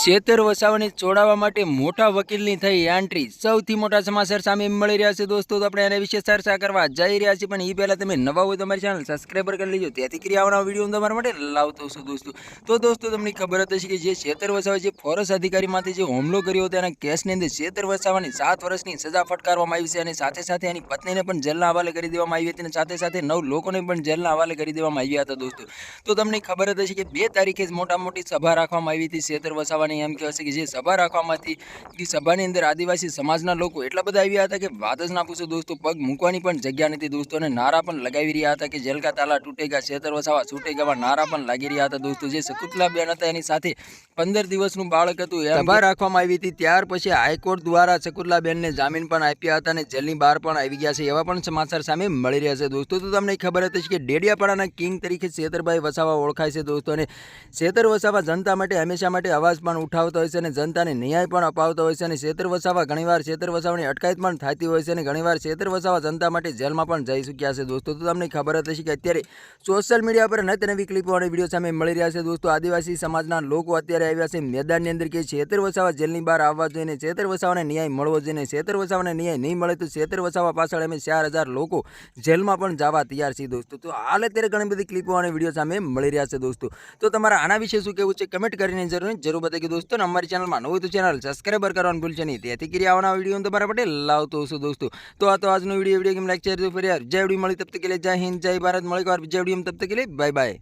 શેતર વસાવાને છોડાવવા માટે મોટા વકીલની થઈ એન્ટ્રી। સૌથી મોટા સમાચાર સામે મળી રહ્યા છે દોસ્તો, તો આપણે એના વિશે ચર્ચા કરવા જઈ રહ્યા છીએ। પણ એ પહેલાં તમે નવા હોય તો અમારી ચેનલ સબસ્ક્રાઈબર કરી લેજો, તેથી કરી આવનારા વિડીયો તમારા માટે લાવતો છું દોસ્તો। દોસ્તો તમને ખબર હતી કે જે શેતર વસાવા જે ફોરેસ્ટ અધિકારીમાંથી જે હુમલો કર્યો હતો એના કેસની અંદર શેતર વસાવાની 7 વર્ષની સજા ફટકારવામાં આવી છે અને સાથે સાથે એની પત્નીને પણ જેલના હવાલે કરી દેવામાં આવી હતી અને સાથે સાથે 9 લોકોને પણ જેલના હવાલે કરી દેવામાં આવ્યા હતા દોસ્તો। તો તમને ખબર હતી કે 2 તારીખે જ મોટી સભા રાખવામાં આવી હતી શેતર વસાવાની। એમ કહેવાય છે કે જે સભા રાખવામાં હતી એ સભાની અંદર આદિવાસી સમાજના લોકો એટલા બધા આવ્યા હતા કે વાત જ ના પૂછો દોસ્તો, પગ મૂકવાની પણ જગ્યા નથી દોસ્તો। અને નારા પણ લગાવી રહ્યા હતા કે જેલ કા તાલા તૂટેગા, શેતર વસાવા છૂટેગા, નારા પણ લાગી રહ્યા હતા દોસ્તો। જે શકુંતલાબેન હતા એની સાથે 15 દિવસનું બાળક હતું, એ સભા રાખવામાં આવી હતી। ત્યાર પછી હાઈકોર્ટ દ્વારા શકુંતલાબેનને જામીન પણ આપ્યા હતા અને જેલની બહાર પણ આવી ગયા છે, એવા પણ સમાચાર સામે મળી રહ્યા છે દોસ્તો। તો તમને ખબર હતી કે ડેડિયાપાડાના કિંગ તરીકે શેતરભાઈ વસાવા ઓળખાય છે દોસ્તો, અને શેતર વસાવા જનતા માટે હંમેશા માટે અવાજ પણ ઉઠાવતો હોય છે અને જનતાને ન્યાય પણ અપાવતો હોય છે। અને શેતર વસાવા ઘણીવાર શેતર વસાવાની અટકાયત પણ થતી હોય છે અને ઘણીવાર શેતર વસાવા જનતા માટે જેલમાં પણ જઈ ચૂક્યા છે દોસ્તો। તો તમને ખબર હતી કે અત્યારે સોશિયલ મીડિયા પર નત નવી ક્લિપો અને વિડીયો સામે મળી રહ્યા છે દોસ્તો। આદિવાસી સમાજના લોકો અત્યારે આવ્યા છે મેદાનની અંદર કે શેતર વસાવા જેલની બહાર આવવા જોઈએ, શેતર વસાવાને ન્યાય મળવો જોઈએ। શેતર વસાવાને ન્યાય નહીં મળે તો શેતર વસાવા પાછળ અમે 4000 લોકો જેલમાં પણ જવા તૈયાર છીએ દોસ્તો। તો હાલ અત્યારે ઘણી બધી ક્લિપો અને વિડીયો સામે મળી રહ્યા છે દોસ્તો। તો તમારા આના વિશે શું કહેવું છે કમેન્ટ કરીને જરૂર બતાવી દોસ્તો। અને અમારી ચેનલમાં નવું તો ચેનલ સબસ્ક્રાઈબર કરવાનું ભૂલશે નહીં, તેથી કરી આવવાના વિડીયો તમારા માટે લાવતો છું દોસ્તો। તો આ તો આજનો વિડીયો કેમ લાઈક શેર ફરી જય વિડીયો મળી તબ તક કે लिए जय हिंद जय भारत, मળી વાર બીજા વિડીયો તબ તક કે लिए बाय बाय।